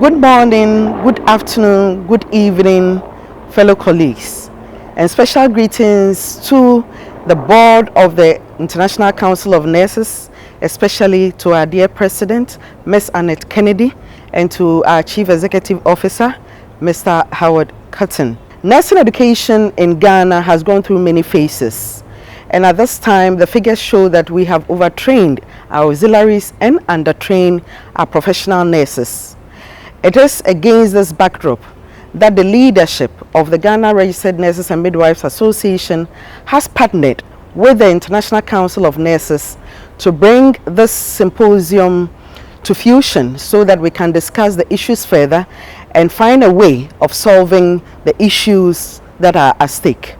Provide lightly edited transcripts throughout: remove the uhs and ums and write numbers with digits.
Good morning, good afternoon, good evening, fellow colleagues, and special greetings to the board of the International Council of Nurses, especially to our dear President, Ms. Annette Kennedy, and to our Chief Executive Officer, Mr. Howard Cotton. Nursing education in Ghana has gone through many phases, and at this time, the figures show that we have overtrained our auxiliaries and undertrained our professional nurses. It is against this backdrop that the leadership of the Ghana Registered Nurses and Midwives Association has partnered with the International Council of Nurses to bring this symposium to fruition so that we can discuss the issues further and find a way of solving the issues that are at stake.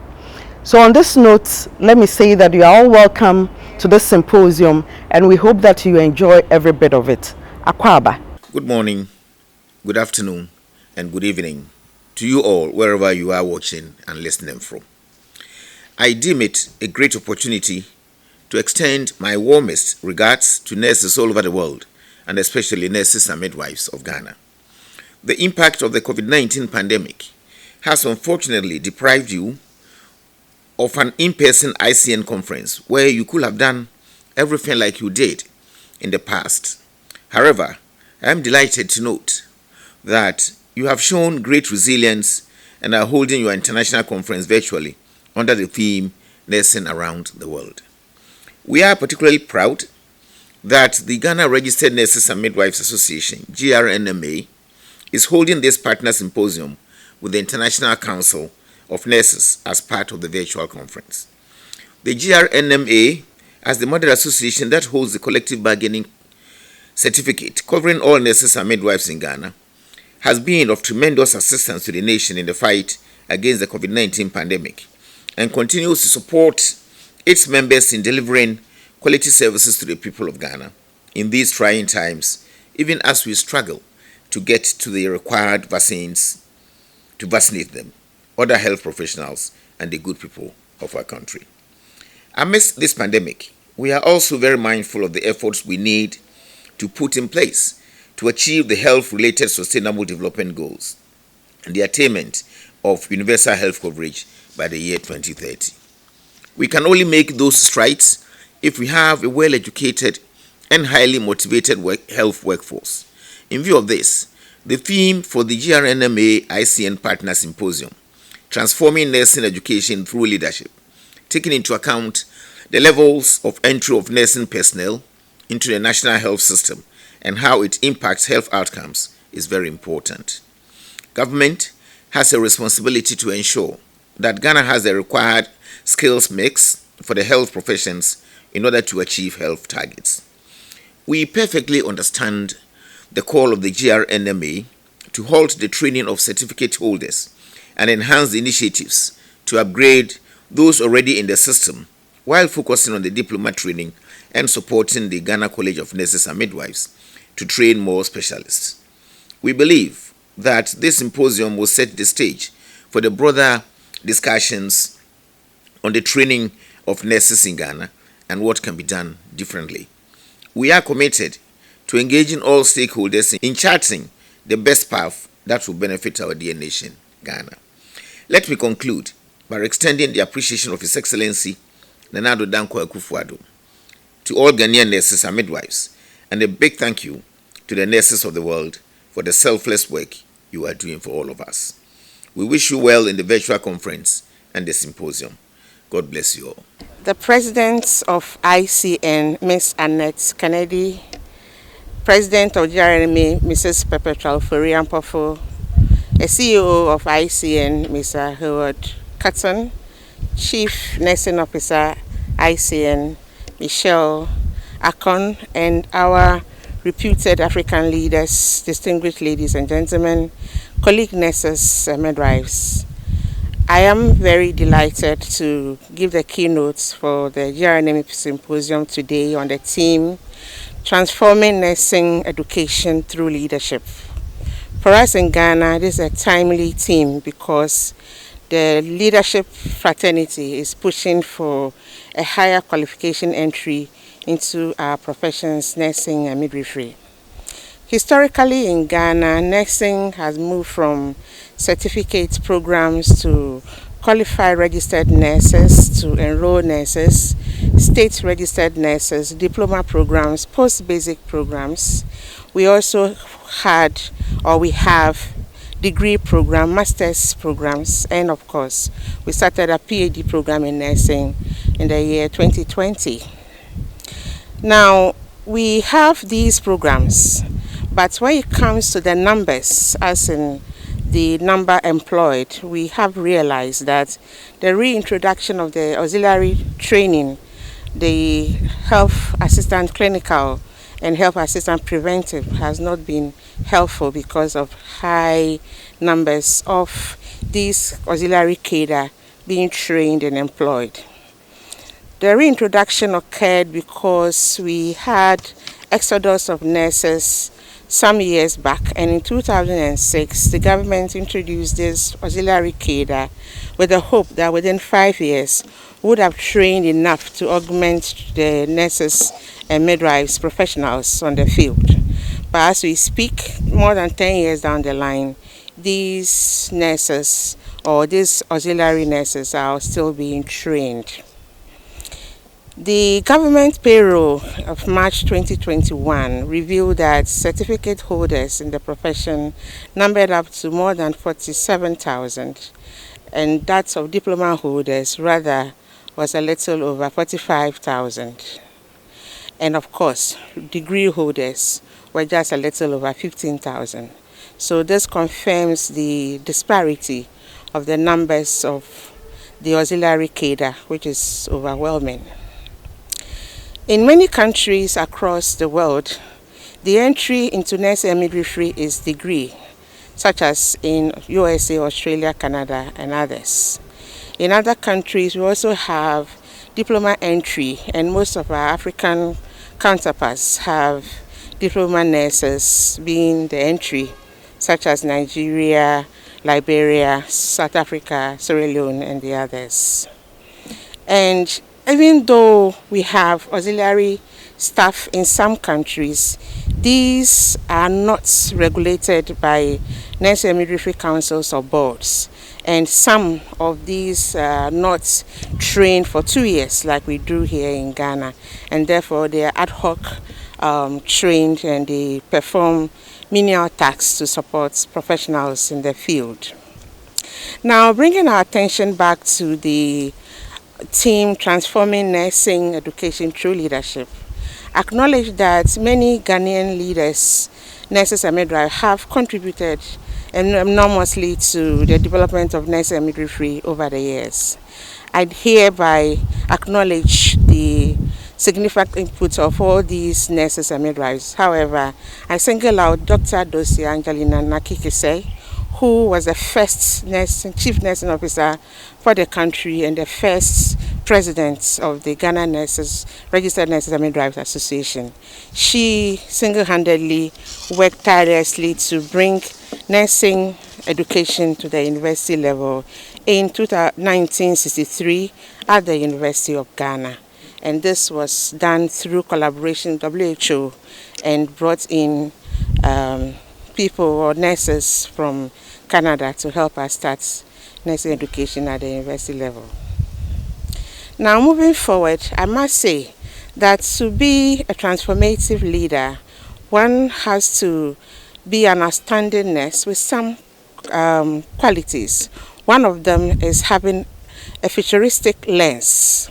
So on this note, let me say that you are all welcome to this symposium and we hope that you enjoy every bit of it. Akwaba. Good morning, good afternoon, and good evening to you all wherever you are watching and listening from. I deem it a great opportunity to extend my warmest regards to nurses all over the world, and especially nurses and midwives of Ghana. The impact of the COVID-19 pandemic has unfortunately deprived you of an in-person ICN conference where you could have done everything like you did in the past. However, I am delighted to note that you have shown great resilience and are holding your international conference virtually under the theme Nursing Around the World. We are particularly proud that the Ghana Registered Nurses and Midwives Association, GRNMA, is holding this partner symposium with the International Council of Nurses as part of the virtual conference. The GRNMA, as the model association that holds the collective bargaining certificate covering all nurses and midwives in Ghana, has been of tremendous assistance to the nation in the fight against the COVID-19 pandemic and continues to support its members in delivering quality services to the people of Ghana in these trying times, even as we struggle to get to the required vaccines to vaccinate them, other health professionals, and the good people of our country. Amidst this pandemic, we are also very mindful of the efforts we need to put in place to achieve the health-related sustainable development goals and the attainment of universal health coverage by the year 2030. We can only make those strides if we have a well-educated and highly motivated health workforce. In view of this, the theme for the GRNMA ICN Partner Symposium, Transforming Nursing Education Through Leadership, taking into account the levels of entry of nursing personnel into the national health system and how it impacts health outcomes, is very important. Government has a responsibility to ensure that Ghana has the required skills mix for the health professions in order to achieve health targets. We perfectly understand the call of the GRNMA to halt the training of certificate holders and enhance the initiatives to upgrade those already in the system while focusing on the diploma training and supporting the Ghana College of Nurses and Midwives to train more specialists. We believe that this symposium will set the stage for the broader discussions on the training of nurses in Ghana and what can be done differently. We are committed to engaging all stakeholders in charting the best path that will benefit our dear nation, Ghana. Let me conclude by extending the appreciation of His Excellency Nana Addo Dankwa Akufo-Addo to all Ghanaian nurses and midwives, and a big thank you to the nurses of the world for the selfless work you are doing for all of us. We wish you well in the virtual conference and the symposium. God bless you all. The President of ICN, Ms. Annette Kennedy, President of GRNMA, Mrs. Perpetual Forian-Pofo, the CEO of ICN, Mr. Howard Cotton, Chief Nursing Officer, ICN, Michelle Akon, and our reputed African leaders, distinguished ladies and gentlemen, colleague nurses and midwives. I am very delighted to give the keynote for the GRNMA Symposium today on the theme, Transforming Nursing Education Through Leadership. For us in Ghana, this is a timely theme because the leadership fraternity is pushing for a higher qualification entry into our professions, nursing and midwifery. Historically in Ghana, nursing has moved from certificate programs to qualified registered nurses to enrolled nurses, state registered nurses, diploma programs, post-basic programs. We also we have degree program, master's programs, and of course, we started a PhD program in nursing in the year 2020. Now, we have these programs, but when it comes to the numbers, as in the number employed, we have realized that the reintroduction of the auxiliary training, the health assistant clinical and health assistant preventive has not been helpful because of high numbers of these auxiliary cadre being trained and employed. The reintroduction occurred because we had exodus of nurses some years back, and in 2006 the government introduced this auxiliary cadre with the hope that within 5 years we would have trained enough to augment the nurses and midwives professionals on the field. But as we speak, more than 10 years down the line, these nurses or these auxiliary nurses are still being trained. The government payroll of March 2021 revealed that certificate holders in the profession numbered up to more than 47,000, and that of diploma holders rather was a little over 45,000. And of course, degree holders were just a little over 15,000. So this confirms the disparity of the numbers of the auxiliary cadre, which is overwhelming. In many countries across the world, the entry into nursing and midwifery is degree, such as in USA, Australia, Canada, and others. In other countries, we also have diploma entry, and most of our African counterparts have diploma nurses being the entry, such as Nigeria, Liberia, South Africa, Sierra Leone, and the others. And even though we have auxiliary staff in some countries, these are not regulated by nursing and midwifery councils or boards. And some of these are not trained for 2 years like we do here in Ghana. And therefore they are ad hoc trained, and they perform menial tasks to support professionals in the field. Now, bringing our attention back to the team transforming nursing education through leadership, acknowledge that many Ghanaian leaders, nurses and midwives, have contributed enormously to the development of nursing and midwifery over the years. I hereby acknowledge the significant input of all these nurses and midwives. However, I single out Dr. Dosia Angelina Nakikise, who was the first chief nursing officer for the country and the first president of the Ghana Registered Nurses and Midwives Association. She single-handedly worked tirelessly to bring nursing education to the university level in 1963 at the University of Ghana. And this was done through collaboration with WHO, and brought in people or nurses from Canada to help us start nursing education at the university level. Now, moving forward, I must say that to be a transformative leader, one has to be an outstanding nurse with some qualities. One of them is having a futuristic lens.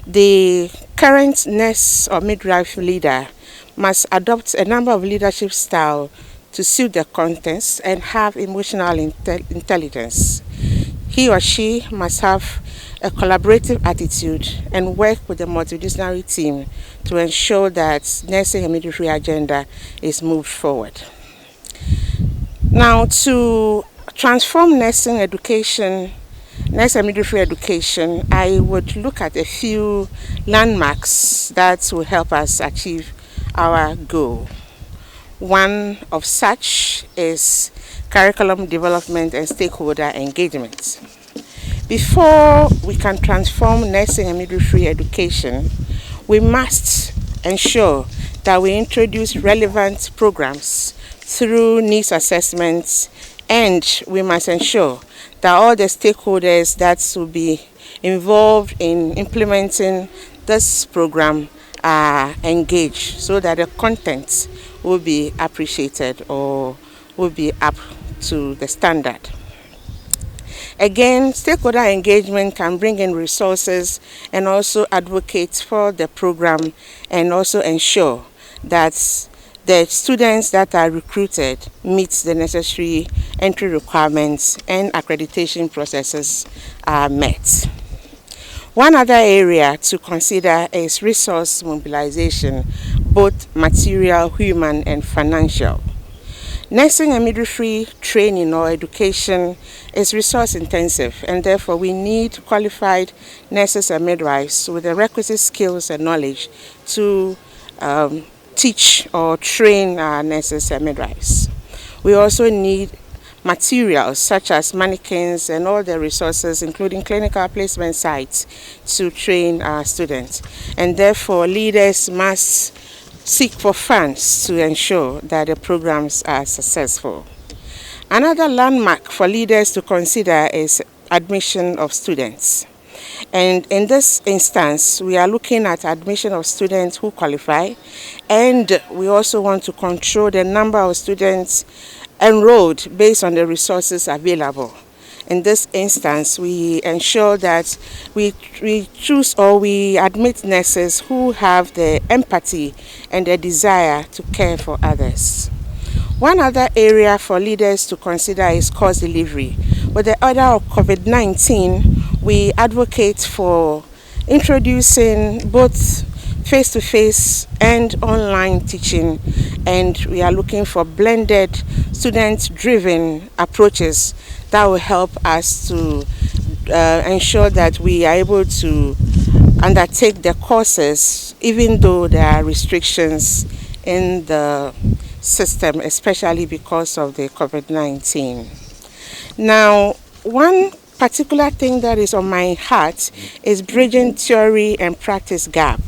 The current nurse or midwife leader must adopt a number of leadership styles to suit the contents and have emotional intelligence. He or she must have a collaborative attitude and work with the multidisciplinary team to ensure that nursing and midwifery agenda is moved forward. Now, to transform nursing education, nursing and midwifery education, I would look at a few landmarks that will help us achieve our goal. One of such is curriculum development and stakeholder engagement. Before we can transform nursing and midwifery education, we must ensure that we introduce relevant programs through needs assessments, and we must ensure that all the stakeholders that will be involved in implementing this program are engaged so that the content will be appreciated or will be up to the standard. Again, stakeholder engagement can bring in resources and also advocate for the program, and also ensure that the students that are recruited meet the necessary entry requirements and accreditation processes are met. One other area to consider is resource mobilization, both material, human, and financial. Nursing and midwifery training or education is resource intensive, and therefore we need qualified nurses and midwives with the requisite skills and knowledge to teach or train our nurses and midwives. We also need materials such as mannequins and all the resources, including clinical placement sites, to train our students. And therefore, leaders must seek for funds to ensure that the programs are successful. Another landmark for leaders to consider is admission of students. And in this instance, we are looking at admission of students who qualify, and we also want to control the number of students enrolled based on the resources available. In this instance, we ensure that we choose or we admit nurses who have the empathy and the desire to care for others. One other area for leaders to consider is course delivery. With the order of COVID-19, we advocate for introducing both face-to-face and online teaching, and we are looking for blended student-driven approaches that will help us to ensure that we are able to undertake the courses even though there are restrictions in the system, especially because of the COVID-19. Now, one particular thing that is on my heart is bridging theory and practice gap.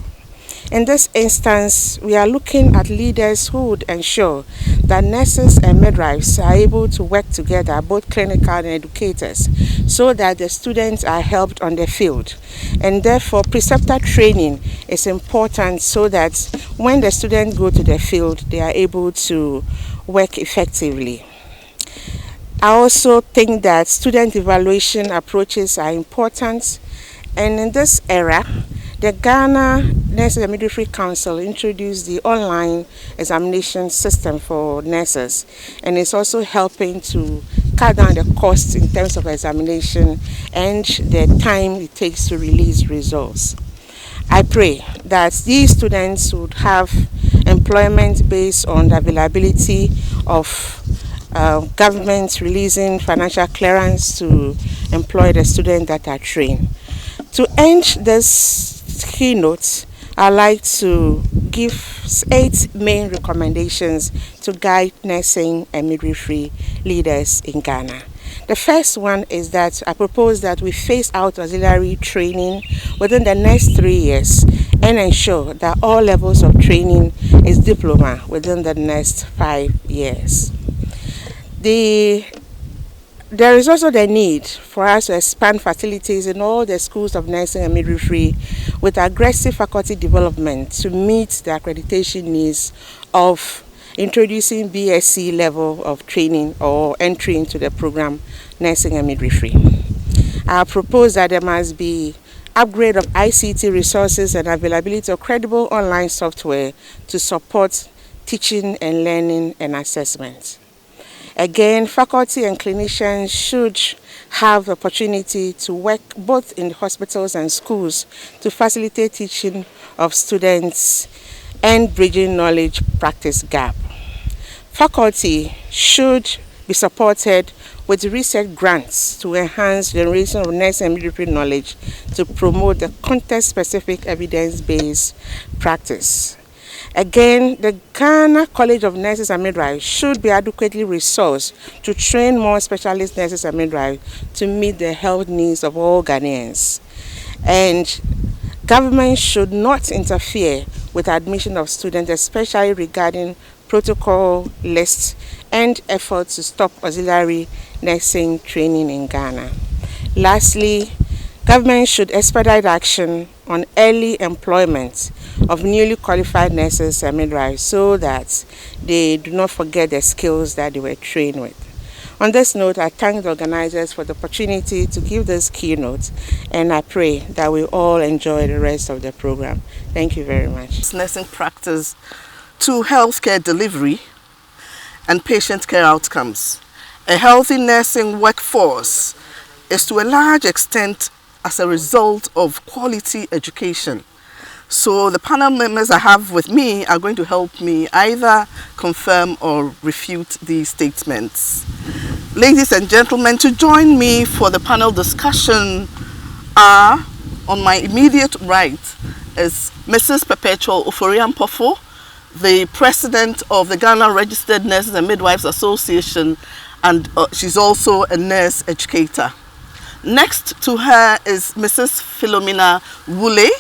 In this instance, we are looking at leaders who would ensure that nurses and midwives are able to work together, both clinical and educators, so that the students are helped on the field. And therefore, preceptor training is important so that when the students go to the field, they are able to work effectively. I also think that student evaluation approaches are important, and in this era, the Ghana Nurses and Midwifery Council introduced the online examination system for nurses, and it's also helping to cut down the costs in terms of examination and the time it takes to release results. I pray that these students would have employment based on the availability of government releasing financial clearance to employ the students that are trained. To end this keynote, I'd like to give 8 main recommendations to guide nursing and midwifery leaders in Ghana. The first one is that I propose that we phase out auxiliary training within the next 3 years and ensure that all levels of training is diploma within the next 5 years. There is also the need for us to expand facilities in all the schools of nursing and midwifery with aggressive faculty development to meet the accreditation needs of introducing BSc level of training or entry into the program nursing and midwifery. I propose that there must be upgrade of ICT resources and availability of credible online software to support teaching and learning and assessment. Again, faculty and clinicians should have the opportunity to work both in hospitals and schools to facilitate teaching of students and bridging knowledge practice gap. Faculty should be supported with research grants to enhance generation of nursing and midwifery knowledge to promote the context-specific evidence-based practice. Again, the Ghana College of Nurses and Midwives should be adequately resourced to train more specialist nurses and midwives to meet the health needs of all Ghanaians. And government should not interfere with admission of students, especially regarding protocol lists and efforts to stop auxiliary nursing training in Ghana. Lastly, government should expedite action on early employment of newly qualified nurses and midwives so that they do not forget the skills that they were trained with. On this note, I thank the organizers for the opportunity to give this keynote, and I pray that we all enjoy the rest of the program. Thank you very much. Nursing practice to healthcare delivery and patient care outcomes. A healthy nursing workforce is to a large extent as a result of quality education. So the panel members I have with me are going to help me either confirm or refute these statements. Ladies and gentlemen, to join me for the panel discussion are, on my immediate right, is Mrs. Perpetual Oforiampofo, the president of the Ghana Registered Nurses and Midwives Association, and she's also a nurse educator. Next to her is Mrs. Philomina Woolley.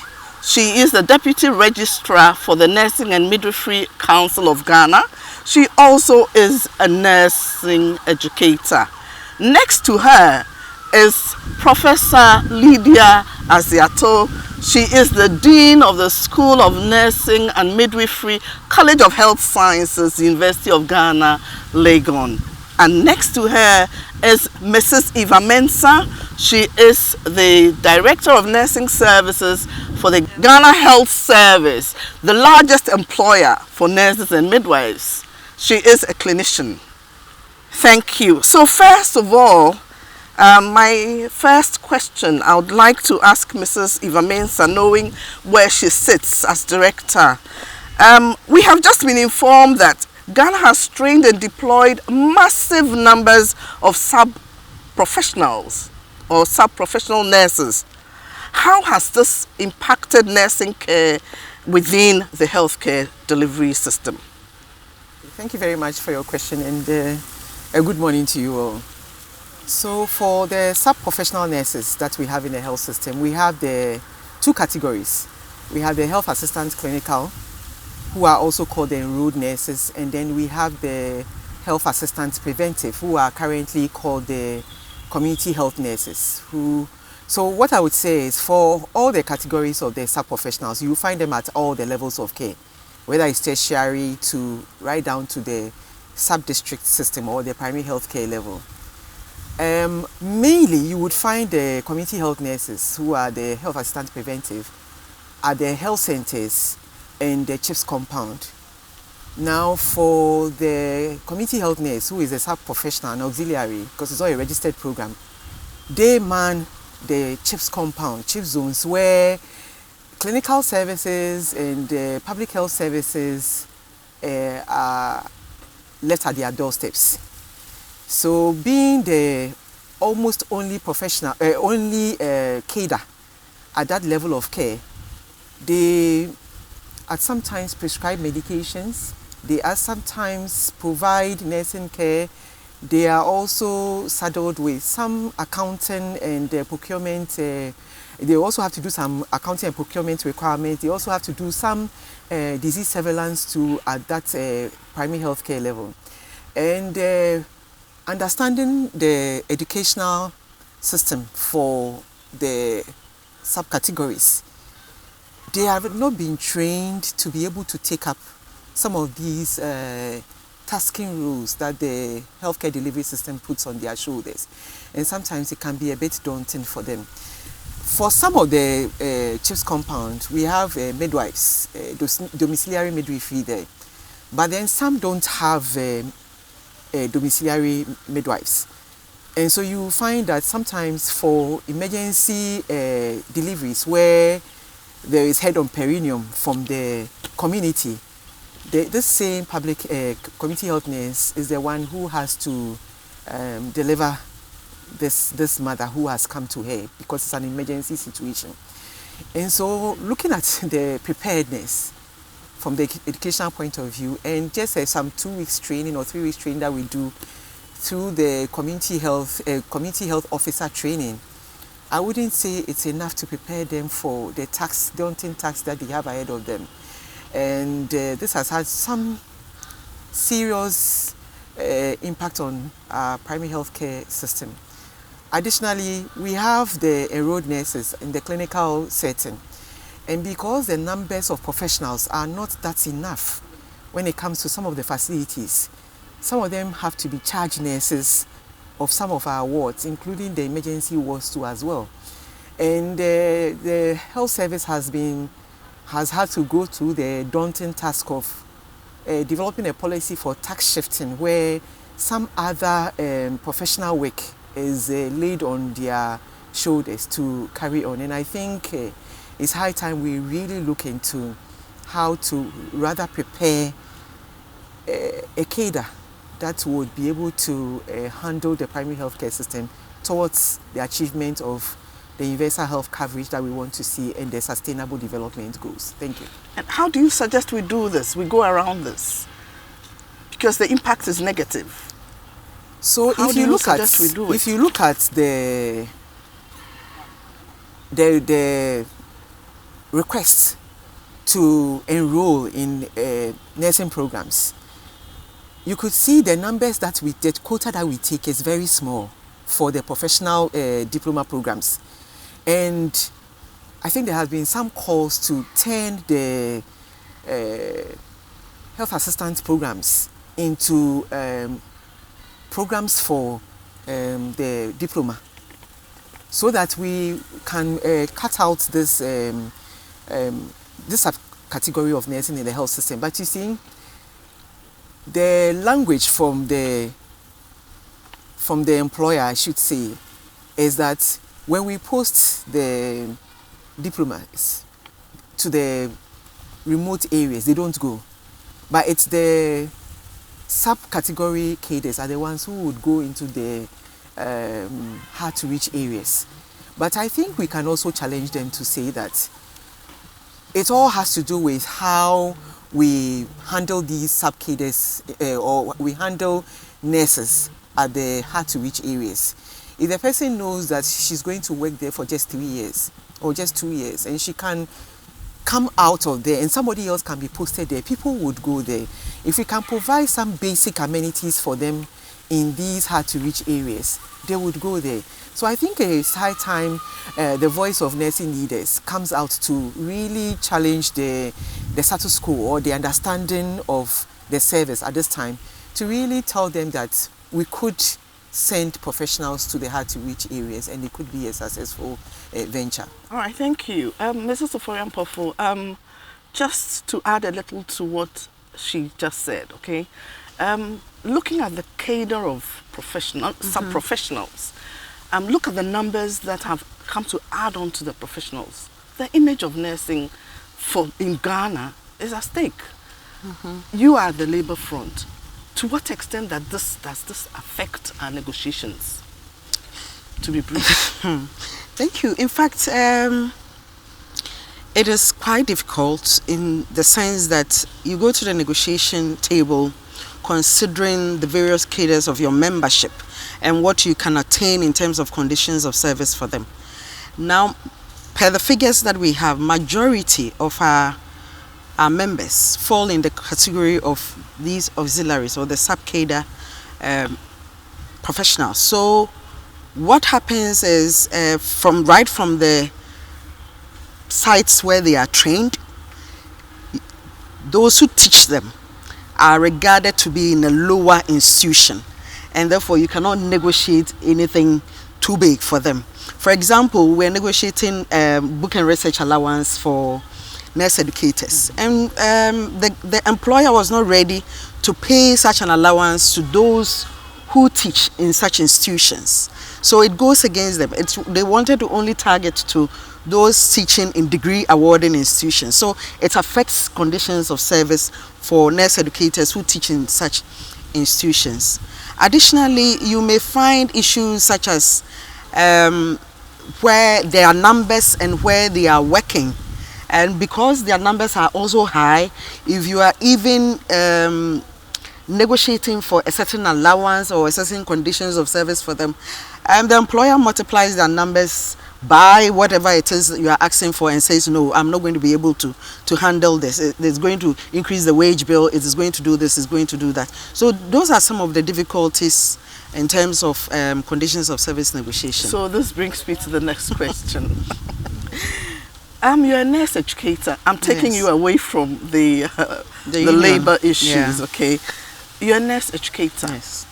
She is the Deputy Registrar for the Nursing and Midwifery Council of Ghana. She also is a nursing educator. Next to her is Professor Lydia Aziato. She is the Dean of the School of Nursing and Midwifery, College of Health Sciences, University of Ghana, Legon. And next to her is Mrs. Eva Mensah. She is the Director of Nursing Services for the Ghana Health Service, the largest employer for nurses and midwives. She is a clinician. Thank you. So first of all, my first question I would like to ask Mrs. Eva Mensah, knowing where she sits as director. We have just been informed that Ghana has trained and deployed massive numbers of sub-professionals or sub-professional nurses. How has this impacted nursing care within the healthcare delivery system? Thank you very much for your question, and a good morning to you all. So for the sub-professional nurses that we have in the health system, we have the two categories. We have the health assistant clinical, who are also called the enrolled nurses, and then we have the health assistant preventive, who are currently called the community health nurses. So what I would say is, for all the categories of the sub-professionals, you find them at all the levels of care, whether it's tertiary to right down to the sub-district system or the primary health care level. Mainly you would find the community health nurses, who are the health assistant preventive, at the health centers and the CHIPS compound. Now for the community health nurse, who is a sub-professional and auxiliary, because it's all a registered program, they man the CHIPS compound, CHIPS zones, where clinical services and public health services are left at their doorsteps. So being the almost only professional, cadre at that level of care, they at sometimes prescribe medications, they are sometimes provide nursing care, they are also saddled with some accounting and procurement, they also have to do some accounting and procurement requirements, they also have to do some disease surveillance at that primary health care level. And understanding the educational system for the subcategories, they have not been trained to be able to take up some of these tasking roles that the healthcare delivery system puts on their shoulders. And sometimes it can be a bit daunting for them. For some of the CHIPS compound, we have midwives, domiciliary midwifery there. But then some don't have domiciliary midwives. And so you find that sometimes for emergency deliveries where there is head on perineum from the community, this same public community health nurse is the one who has to deliver this mother who has come to her because it's an emergency situation. And so looking at the preparedness from the educational point of view, and just some 2 weeks training or 3 weeks training that we do through the community health officer training, I wouldn't say it's enough to prepare them for the daunting task that they have ahead of them. and this has had some serious impact on our primary healthcare system. Additionally, we have the enrolled nurses in the clinical setting, and because the numbers of professionals are not that enough when it comes to some of the facilities, some of them have to be charge nurses of some of our wards, including the emergency wards too as well. And the health service has had to go through the daunting task of developing a policy for tax shifting, where some other professional work is laid on their shoulders to carry on. And I think it's high time we really look into how to rather prepare a cadre that would be able to handle the primary healthcare system towards the achievement of the universal health coverage that we want to see and the sustainable development goals. Thank you. And how do you suggest we do this? We go around this? Because the impact is negative. So How if do you you look at suggest we do it? if you look at the request to enroll in nursing programs, you could see the numbers that the quota that we take is very small for the professional diploma programs. And I think there has been some calls to turn the health assistance programs into programs for the diploma, so that we can cut out this category of nursing in the health system. But you see, the language from the employer, I should say, is that when we post the diplomas to the remote areas, they don't go. But it's the subcategory cadres are the ones who would go into the hard to reach areas. But I think we can also challenge them to say that it all has to do with how we handle these sub-cadres or we handle nurses at the hard to reach areas. If the person knows that she's going to work there for just 3 years or just 2 years, and she can come out of there and somebody else can be posted there, people would go there. If we can provide some basic amenities for them in these hard to reach areas, they would go there. So I think it's high time the voice of nursing leaders comes out to really challenge the status quo or the understanding of the service at this time, to really tell them that we could send professionals to the hard to reach areas and it could be a successful venture. All right, thank you. Mrs. Oforian-Pofu, just to add a little to what she just said, okay? Looking at the cadre of sub-professionals, look at the numbers that have come to add on to the professionals. The image of nursing in Ghana is at stake. You are the labor front. To what extent does this affect our negotiations? To be brief. Thank you. In fact, it is quite difficult in the sense that you go to the negotiation table considering the various cadres of your membership and what you can attain in terms of conditions of service for them. Now, per the figures that we have, majority of our members fall in the category of these auxiliaries or the sub-cadre professionals. So what happens is from the sites where they are trained, those who teach them are regarded to be in a lower institution, and therefore you cannot negotiate anything too big for them. For example, we're negotiating book and research allowance for nurse educators, and the employer was not ready to pay such an allowance to those who teach in such institutions. So it goes against them. They wanted to only target to those teaching in degree awarding institutions. So it affects conditions of service for nurse educators who teach in such institutions. Additionally, you may find issues such as where there are numbers and where they are working. And because their numbers are also high, if you are even negotiating for a certain allowance or a certain conditions of service for them, the employer multiplies their numbers buy whatever it is that you are asking for and says, no, I'm not going to be able to handle this. It's going to increase the wage bill. It is going to do this. It's going to do that. So those are some of the difficulties in terms of conditions of service negotiation. So this brings me to the next question. You're a nurse educator. I'm taking Yes. you away from the union. labor issues, Yeah. okay? You're a nurse educator. Yes.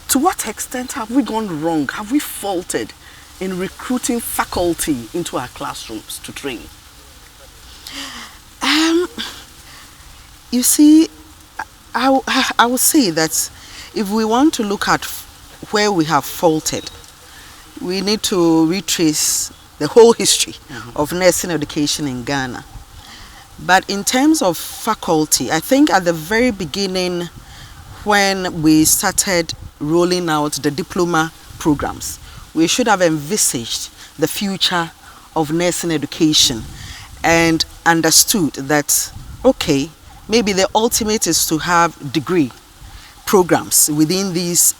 To what extent have we gone wrong? Have we faulted in recruiting faculty into our classrooms to train? You see, I would say that if we want to look at where we have faulted, we need to retrace the whole history of nursing education in Ghana. But in terms of faculty, I think at the very beginning, when we started rolling out the diploma programs, we should have envisaged the future of nursing education and understood that, okay, maybe the ultimate is to have degree programs within these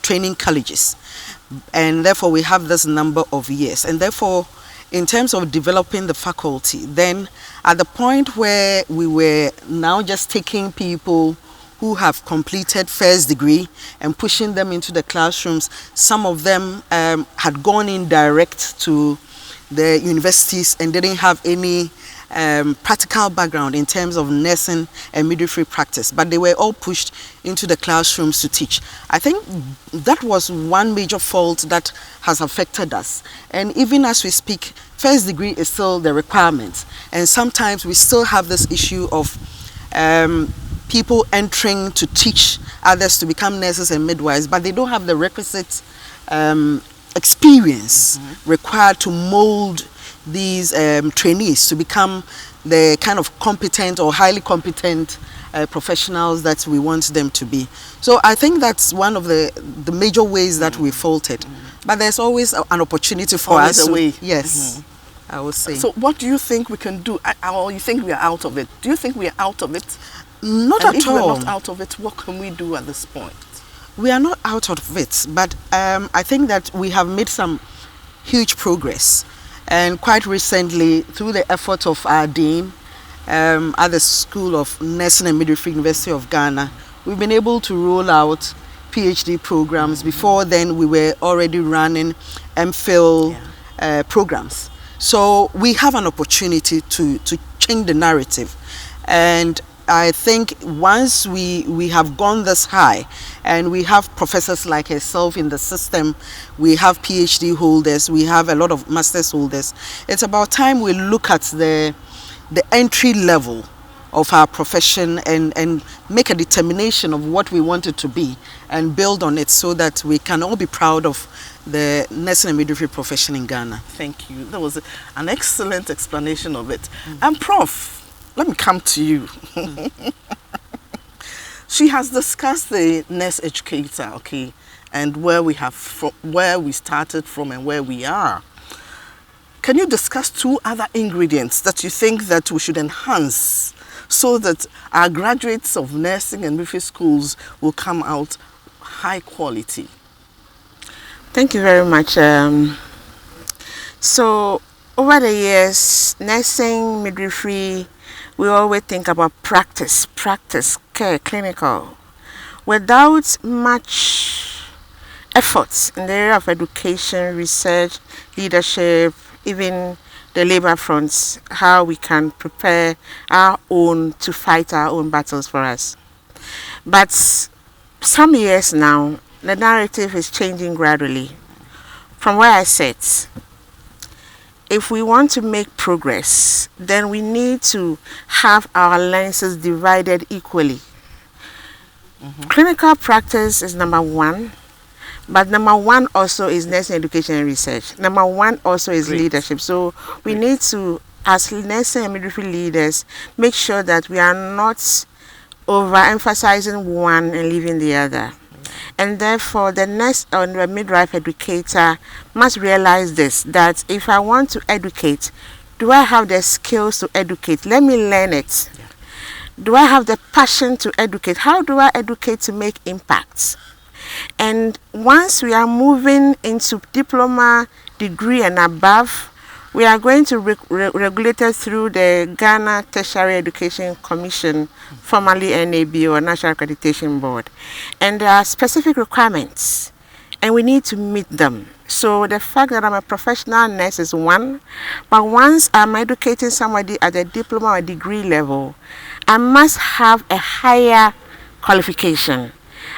training colleges, and therefore we have this number of years, and therefore in terms of developing the faculty, then at the point where we were now just taking people who have completed first degree and pushing them into the classrooms, some of them had gone in direct to the universities and didn't have any practical background in terms of nursing and midwifery practice, but they were all pushed into the classrooms to teach. I think that was one major fault that has affected us. And even as we speak, first degree is still the requirement. And sometimes we still have this issue of people entering to teach others to become nurses and midwives, but they don't have the requisite experience required to mold these trainees to become the kind of competent or highly competent professionals that we want them to be. So I think that's one of the major ways that we faulted. But there's always an opportunity for Always us. a way. Yes, I would say. So what do you think we can do? Or you think we are out of it? Do you think we are out of it? Not And at if all. we're not out of it, what can we do at this point? We are not out of it, but I think that we have made some huge progress. And quite recently, through the effort of our dean at the School of Nursing and Midwifery, University of Ghana, we've been able to roll out PhD programs. Before then, we were already running MPhil programs. So we have an opportunity to change the narrative. And I think once we have gone this high and we have professors like herself in the system, we have PhD holders, we have a lot of master's holders, it's about time we look at the entry level of our profession and make a determination of what we want it to be and build on it so that we can all be proud of the nursing and midwifery profession in Ghana. Thank you. That was an excellent explanation of it. And Prof, let me come to you. She has discussed the nurse educator, okay, and where we started from and where we are. Can you discuss two other ingredients that you think that we should enhance so that our graduates of nursing and midwifery schools will come out high quality? Thank you very much. So over the years, nursing, midwifery, we always think about practice, care, clinical, without much efforts in the area of education, research, leadership, even the labor fronts, how we can prepare our own to fight our own battles for us. But some years now, the narrative is changing gradually. From where I sit, if we want to make progress, then we need to have our lenses divided equally. Clinical practice is number one, but number one also is nursing education and research. Number one also is leadership. So we need to, as nursing and midwifery leaders, make sure that we are not overemphasizing one and leaving the other. And therefore, the nurse or the midwife educator must realize this, that if I want to educate, do I have the skills to educate? Let me learn it. Do I have the passion to educate? How do I educate to make impacts? And once we are moving into diploma degree and above, we are going to regulate it through the Ghana Tertiary Education Commission, formerly NAB or National Accreditation Board. And there are specific requirements, and we need to meet them. So the fact that I'm a professional nurse is one, but once I'm educating somebody at a diploma or degree level, I must have a higher qualification.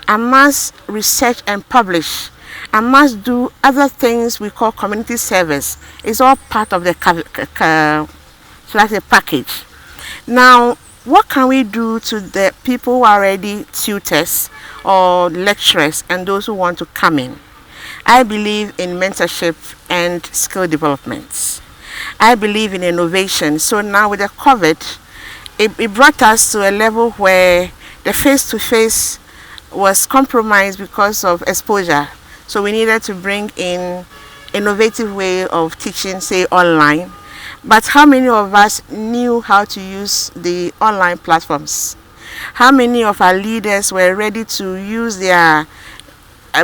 I must research and publish. I must do other things we call community service. It's all part of the package. Now, what can we do to the people who are already tutors or lecturers and those who want to come in? I believe in mentorship and skill development. I believe in innovation. So now with the COVID, it brought us to a level where the face-to-face was compromised because of exposure. So we needed to bring in innovative way of teaching, say online. But how many of us knew how to use the online platforms? How many of our leaders were ready to use their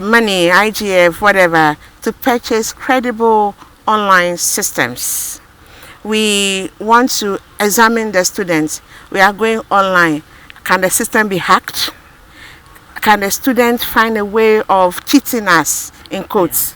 money, IGF, whatever, to purchase credible online systems? We want to examine the students. We are going online. Can the system be hacked? Can the student find a way of cheating us, in quotes?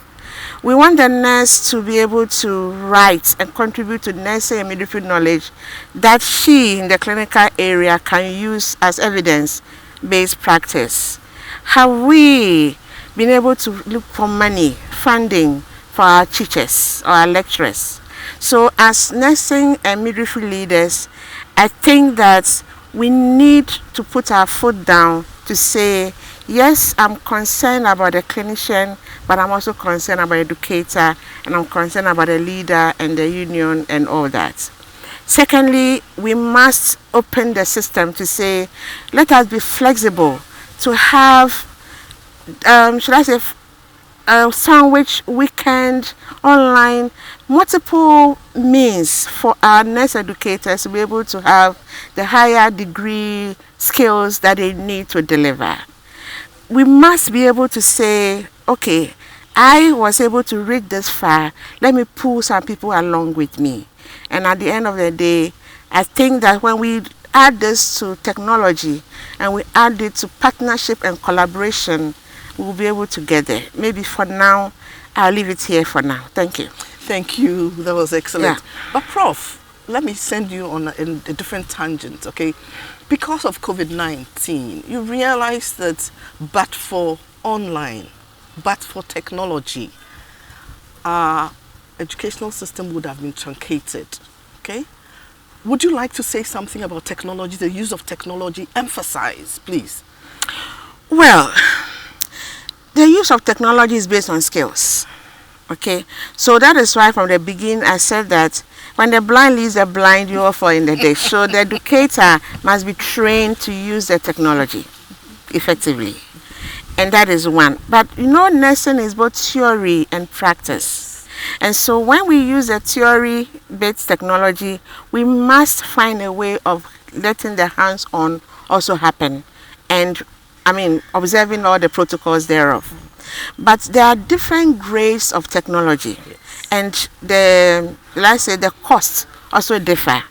We want the nurse to be able to write and contribute to nursing and midwifery knowledge that she, in the clinical area, can use as evidence-based practice. Have we been able to look for money, funding for our teachers or our lecturers? So as nursing and midwifery leaders, I think that we need to put our foot down to say, yes, I'm concerned about the clinician, but I'm also concerned about the educator, and I'm concerned about the leader and the union and all that. Secondly, we must open the system to say, let us be flexible to have, should I say, sandwich, weekend, online, multiple means for our nurse educators to be able to have the higher degree skills that they need to deliver. We must be able to say, okay, I was able to reach this far, let me pull some people along with me. And at the end of the day, I think that when we add this to technology and we add it to partnership and collaboration, we'll be able to get there. Maybe for now, I'll leave it here for now. Thank you. Thank you. That was excellent. Yeah. But Prof, let me send you on a different tangent, okay? Because of COVID-19, you realize that but for online, but for technology, our educational system would have been truncated, okay? Would you like to say something about technology, the use of technology? Emphasize, please. Well, the use of technology is based on skills, okay? So that is why from the beginning I said that when the blind leads the blind, you all fall in the ditch. So the educator must be trained to use the technology effectively. And that is one. But you know, nursing is both theory and practice. And so when we use a theory-based technology, we must find a way of letting the hands-on also happen. And I mean, observing all the protocols thereof. But there are different grades of technology. And the, let's say, the costs also differ.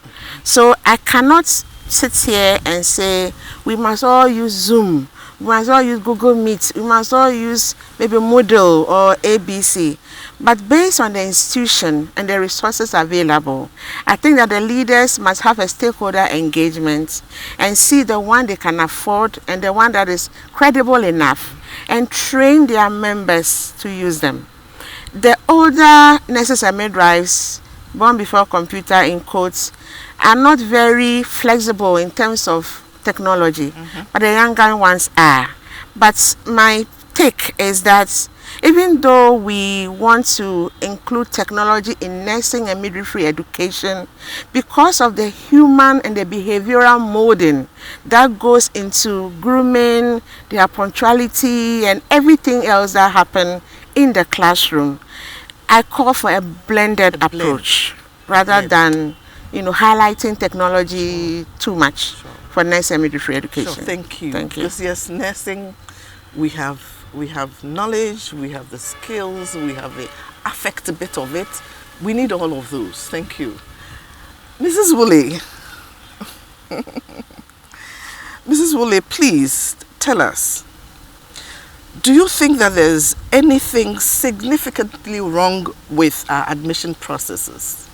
So I cannot sit here and say, we must all use Zoom, we must all use Google Meet, we must all use maybe Moodle or ABC. But based on the institution and the resources available, I think that the leaders must have a stakeholder engagement and see the one they can afford and the one that is credible enough and train their members to use them. The older nurses and midwives, born before computer in quotes, are not very flexible in terms of technology, but the younger ones are. But my take is that even though we want to include technology in nursing and midwifery education, because of the human and the behavioral molding that goes into grooming, their punctuality, and everything else that happens in the classroom, I call for a blended approach rather than, you know, highlighting technology too much for nursing and midwifery education. Sure, thank you. Thank you. Because yes, nursing, we have knowledge, we have the skills, we have the affect a bit of it. We need all of those. Thank you. Mrs. Woolley. Mrs. Woolley, please tell us, do you think that there's anything significantly wrong with our admission processes?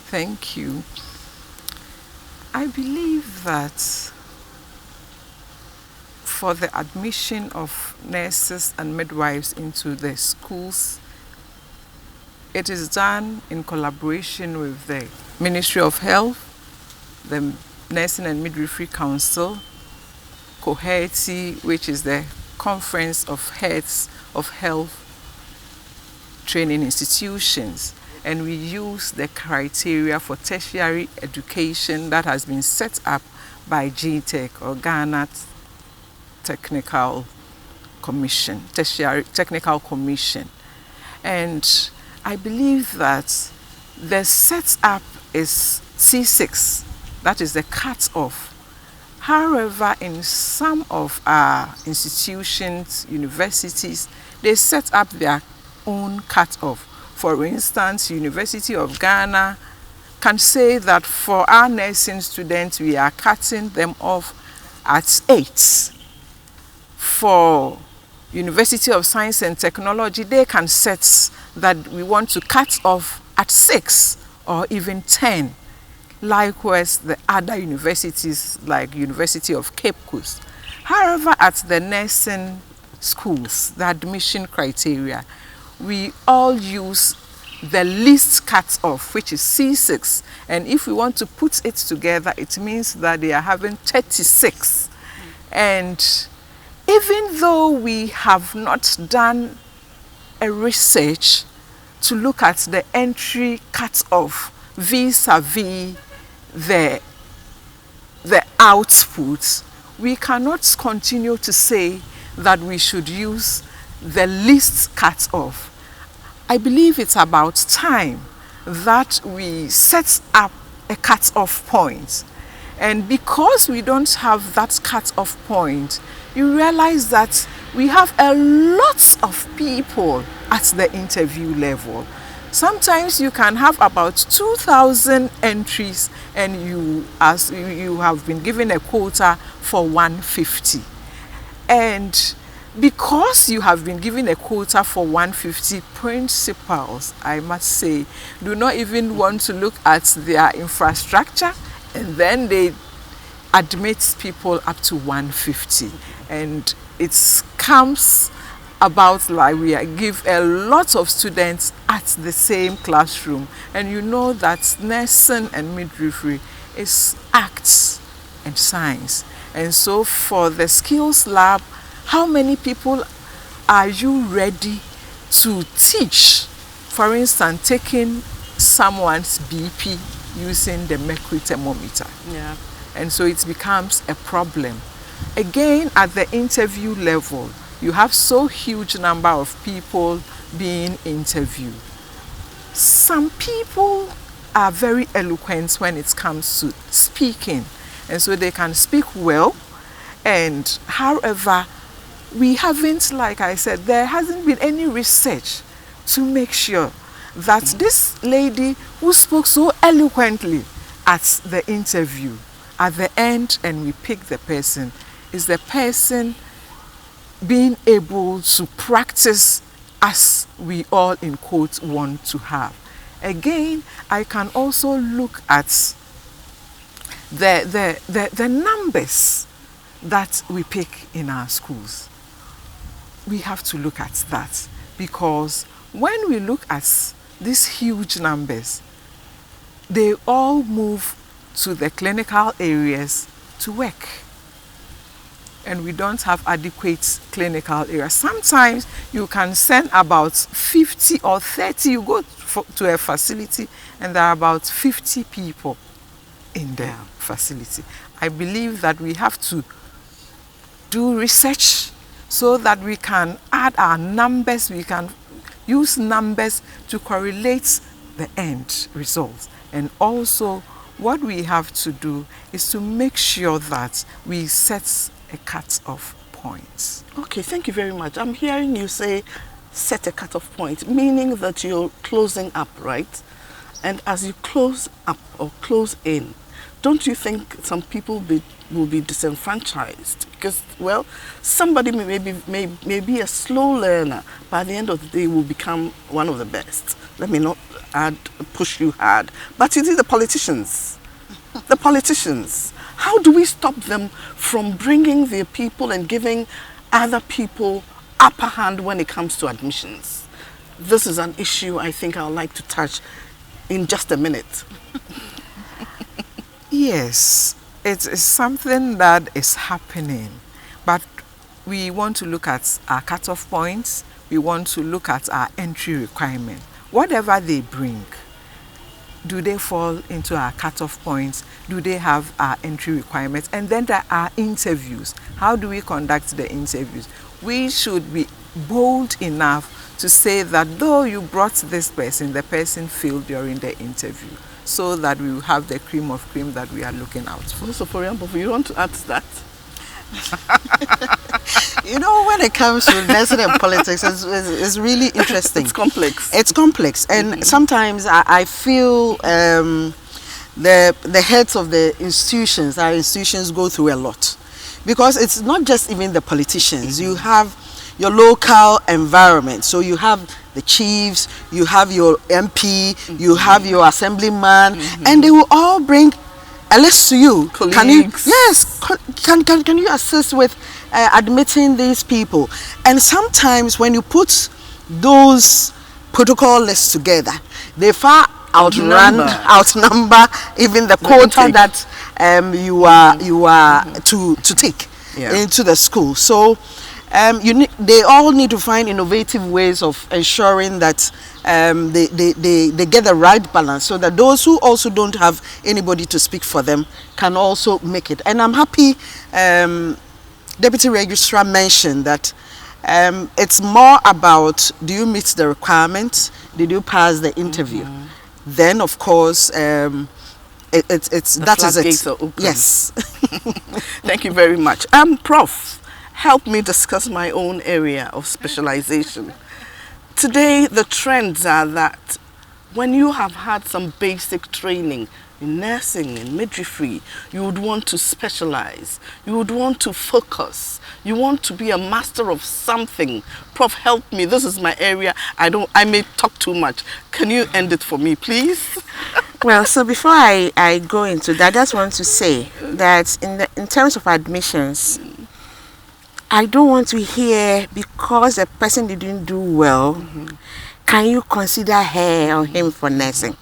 Thank you. I believe that for the admission of nurses and midwives into the schools, it is done in collaboration with the Ministry of Health, the Nursing and Midwifery Council, COHERTI, which is the Conference of Heads of Health Training Institutions, and we use the criteria for tertiary education that has been set up by GTEC, or Ghana Technical Commission, Tertiary Technical Commission. And I believe that the setup is C6, that is the cut-off. However, in some of our institutions, universities, they set up their own cut-off. For instance, University of Ghana can say that for our nursing students, we are cutting them off at 8. For University of Science and Technology, they can set that we want to cut off at 6 or even 10. Likewise, the other universities like University of Cape Coast. However, at the nursing schools, the admission criteria, we all use the least cut-off, which is C6. And if we want to put it together, it means that they are having 36. And even though we have not done a research to look at the entry cut-off vis-a-vis the outputs, we cannot continue to say that we should use the least cut-off. I believe it's about time that we set up a cut-off point. And because we don't have that cut-off point, you realize that we have a lot of people at the interview level. Sometimes you can have about 2,000 entries and you have been given a quota for 150. And because you have been given a quota for 150, principals, I must say, do not even want to look at their infrastructure, and then they admit people up to 150. And it comes about like we give a lot of students at the same classroom. And you know that nursing and midwifery is arts and science. And so for the skills lab, how many people are you ready to teach? For instance, taking someone's BP using the mercury thermometer. Yeah. And so it becomes a problem. Again, at the interview level, you have so huge number of people being interviewed. Some people are very eloquent when it comes to speaking, and so they can speak well. And however, we haven't, like I said, there hasn't been any research to make sure that this lady who spoke so eloquently at the interview, at the end, and we pick the person, is the person being able to practice as we all in quotes want to have. Again, I can also look at the numbers that we pick in our schools. We have to look at that, because when we look at these huge numbers, they all move to the clinical areas to work. And we don't have adequate clinical areas. Sometimes you can send about 50 or 30, you go to a facility and there are about 50 people in the facility. I believe that we have to do research so that we can add our numbers, we can use numbers to correlate the end results. And also what we have to do is to make sure that we set a cut-off point. Okay, thank you very much. I'm hearing you say set a cutoff point, meaning that you're closing up, right? And as you close up or close in, don't you think some people will be disenfranchised? Because, well, somebody may be a slow learner, by the end of the day will become one of the best. Let me not push you hard. But you see the politicians, how do we stop them from bringing their people and giving other people upper hand when it comes to admissions? This is an issue I think I'd like to touch in just a minute. Yes, it's something that is happening, but we want to look at our cutoff points, we want to look at our entry requirement. Whatever they bring, do they fall into our cutoff points? Do they have our entry requirements? And then there are interviews. How do we conduct the interviews? We should be bold enough to say that though you brought this person, the person failed during the interview, so that we will have the cream of cream that we are looking out for. So, for example, you want to add to that? You know, when it comes to nursing and politics, it's really interesting. It's complex. It's complex, and sometimes I feel the heads of the institutions, our institutions, go through a lot, because it's not just even the politicians. You have your local environment, so you have the chiefs, you have your MP, you have your assemblyman, and they will all bring a list to you. Colleagues. Can you, yes, can you assist with admitting these people? And sometimes when you put those protocol lists together, they far outnumber even the quota that you are to take into the school. So they all need to find innovative ways of ensuring that they get the right balance, so that those who also don't have anybody to speak for them can also make it. And I'm happy Deputy Registrar mentioned that it's more about, do you meet the requirements? Did you pass the interview? Then, of course, that is it. Are open. Yes. Thank you very much. Prof, help me discuss my own area of specialization. Today, the trends are that when you have had some basic training in nursing, in midwifery, you would want to specialize. You would want to focus. You want to be a master of something. Prof, help me. This is my area. I may talk too much. Can you end it for me, please? Well, so before I go into that, I just want to say that in terms of admissions, I don't want to hear because a person didn't do well, can you consider her or him for nursing?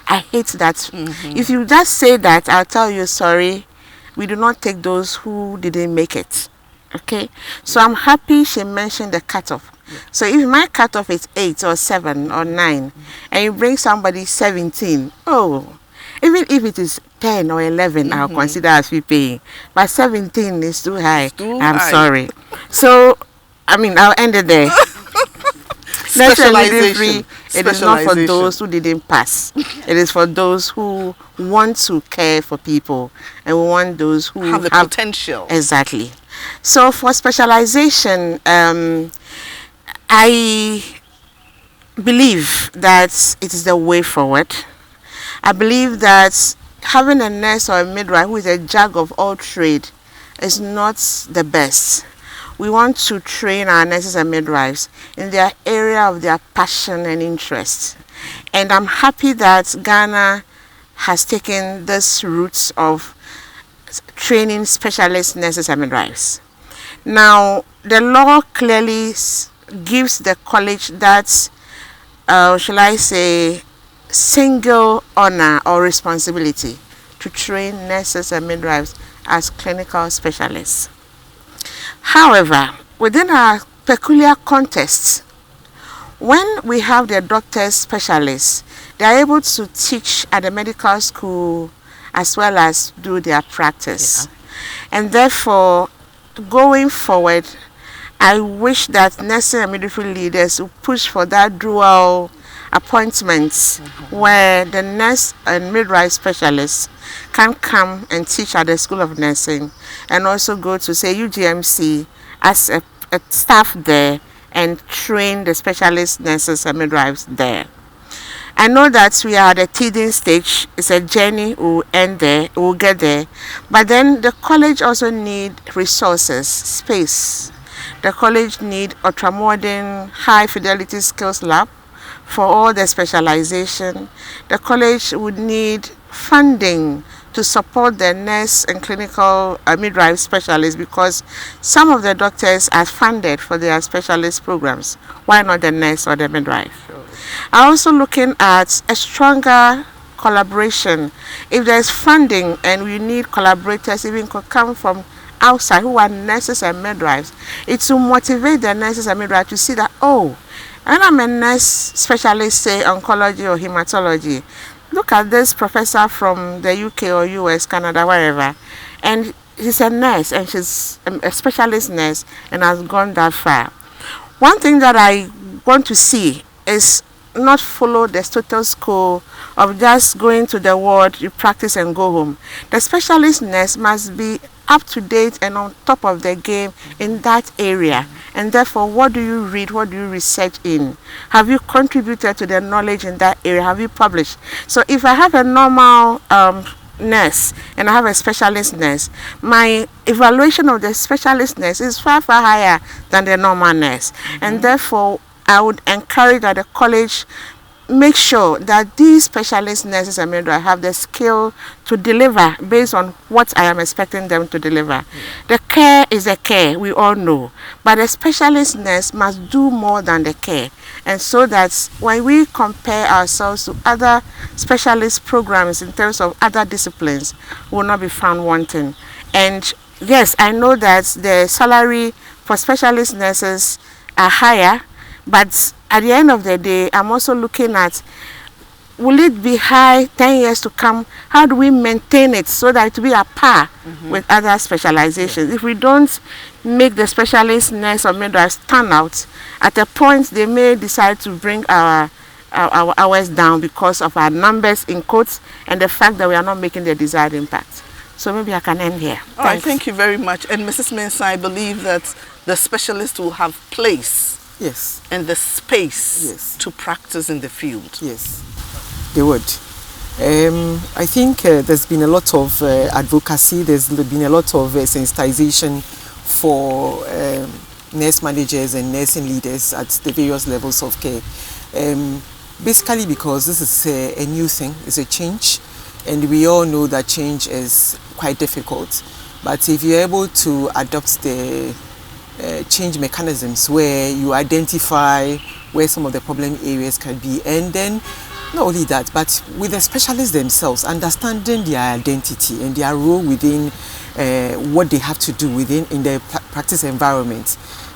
I hate that. If you just say that, I'll tell you, sorry, we do not take those who didn't make it. Okay? So I'm happy she mentioned the cutoff. So if my cutoff is 8 or 7 or 9, and you bring somebody 17, even if it is 10 or 11, I'll consider as fee paying. But 17 is too high. I'm sorry. So, I mean, I'll end it there. Specialization. It is not for those who didn't pass. It is for those who want to care for people and want those who have the potential. Exactly. So for specialization, I believe that it is the way forward. I believe that having a nurse or a midwife who is a jack of all trade is not the best. We want to train our nurses and midwives in their area of their passion and interest. And I'm happy that Ghana has taken this route of training specialist nurses and midwives. Now, the law clearly gives the college that, shall I say, single honor or responsibility to train nurses and midwives as clinical specialists. However, within our peculiar context, when we have the doctors specialists, they are able to teach at the medical school as well as do their practice. And therefore, going forward, I wish that nursing and midwifery leaders will push for that dual appointments where the nurse and midwife specialists can come and teach at the School of Nursing and also go to, say, UGMC as a staff there and train the specialist nurses and midwives there. I know that we are at a teething stage. It's a journey. We'll end there. We'll get there. But then the college also need resources, space. The college need ultramodern, high fidelity skills lab for all the specialization. The college would need funding to support the nurse and clinical midwife specialists, because some of the doctors are funded for their specialist programs. Why not the nurse or the midwife? I'm also looking at a stronger collaboration. If there's funding and we need collaborators, even could come from outside who are nurses and midwives, it will motivate the nurses and midwives to see that, oh, and I'm a nurse specialist, say oncology or hematology. Look at this professor from the UK or US, Canada, wherever, and she's a nurse and she's a specialist nurse and has gone that far. One thing that I want to see is not follow the status quo of just going to the ward, you practice and go home. The specialist nurse must be up to date and on top of the game in that area. And therefore, what do you read? What do you research in? Have you contributed to the knowledge in that area? Have you published? So if I have a normal nurse and I have a specialist nurse, my evaluation of the specialist nurse is far higher than the normal nurse. And therefore, I would encourage that the college make sure that these specialist nurses and midwives have the skill to deliver based on what I am expecting them to deliver. The care is a care, we all know, but a specialist nurse must do more than the care. And so that when we compare ourselves to other specialist programs in terms of other disciplines, we will not be found wanting. And yes, I know that the salary for specialist nurses are higher, but at the end of the day, I'm also looking at, will it be high 10 years to come? How do we maintain it so that it will be at par with other specializations? If we don't make the specialist nurse or midwife stand out, at a point they may decide to bring our hours down because of our numbers in quotes and the fact that we are not making the desired impact. So maybe I can end here. All right, thank you very much. And Mrs. Mensah, I believe that the specialist will have place. Yes. And the space Yes. to practice in the field. Yes, they would. I think there's been a lot of advocacy, there's been a lot of sensitization for nurse managers and nursing leaders at the various levels of care. Basically because this is a new thing, it's a change, and we all know that change is quite difficult. But if you're able to adopt the change mechanisms where you identify where some of the problem areas can be, and then not only that, but with the specialists themselves, understanding their identity and their role within what they have to do within in the practice environment,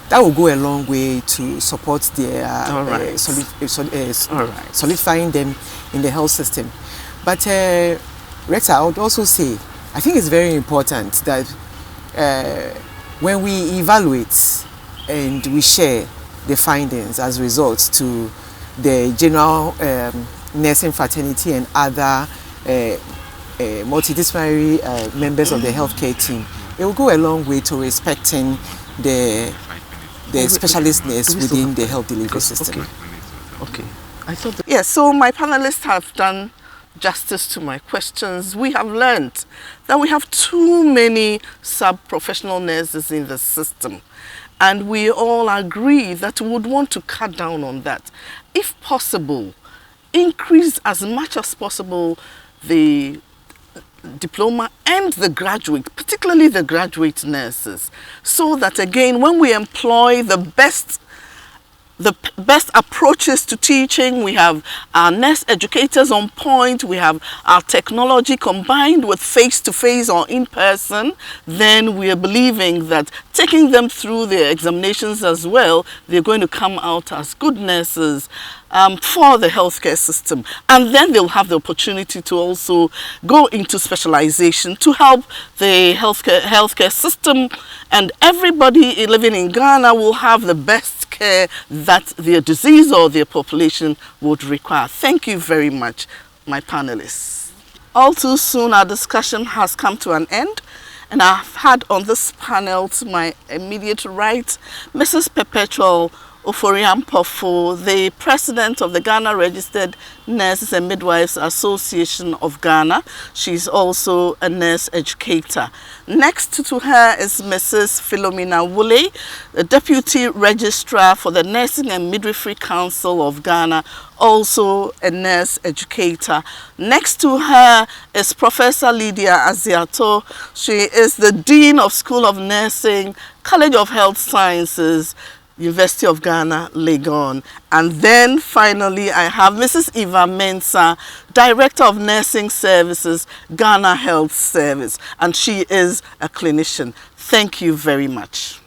that will go a long way to support their solidifying them in the health system. But Rexa, I would also say, I think it's very important that when we evaluate and we share the findings as results to the general nursing fraternity and other multidisciplinary members of the healthcare team, it will go a long way to respecting the specialist nurse within the health delivery system. Okay. I thought yes, so my panelists have done justice to my questions. We have learned that we have too many sub-professional nurses in the system, and we all agree that we would want to cut down on that. If possible, increase as much as possible the diploma and the graduate, particularly the graduate nurses, so that again, when we employ the best approaches to teaching, we have our nurse educators on point, we have our technology combined with face-to-face or in-person, then we are believing that taking them through their examinations as well, they're going to come out as good nurses for the healthcare system. And then they'll have the opportunity to also go into specialization to help the healthcare system, and everybody living in Ghana will have the best care that their disease or their population would require. Thank you very much, my panelists. All too soon, our discussion has come to an end, and I've had on this panel to my immediate right, Mrs. Perpetual Oforiampofo, the president of the Ghana Registered Nurses and Midwives Association of Ghana. She's also a nurse educator. Next to her is Mrs. Philomina Woolley, the deputy registrar for the Nursing and Midwifery Council of Ghana, also a nurse educator. Next to her is Professor Lydia Aziato. She is the Dean of School of Nursing, College of Health Sciences, University of Ghana, Legon. And then finally I have Mrs. Mensah, Director of Nursing Services, Ghana Health Service, and she is a clinician. Thank you very much.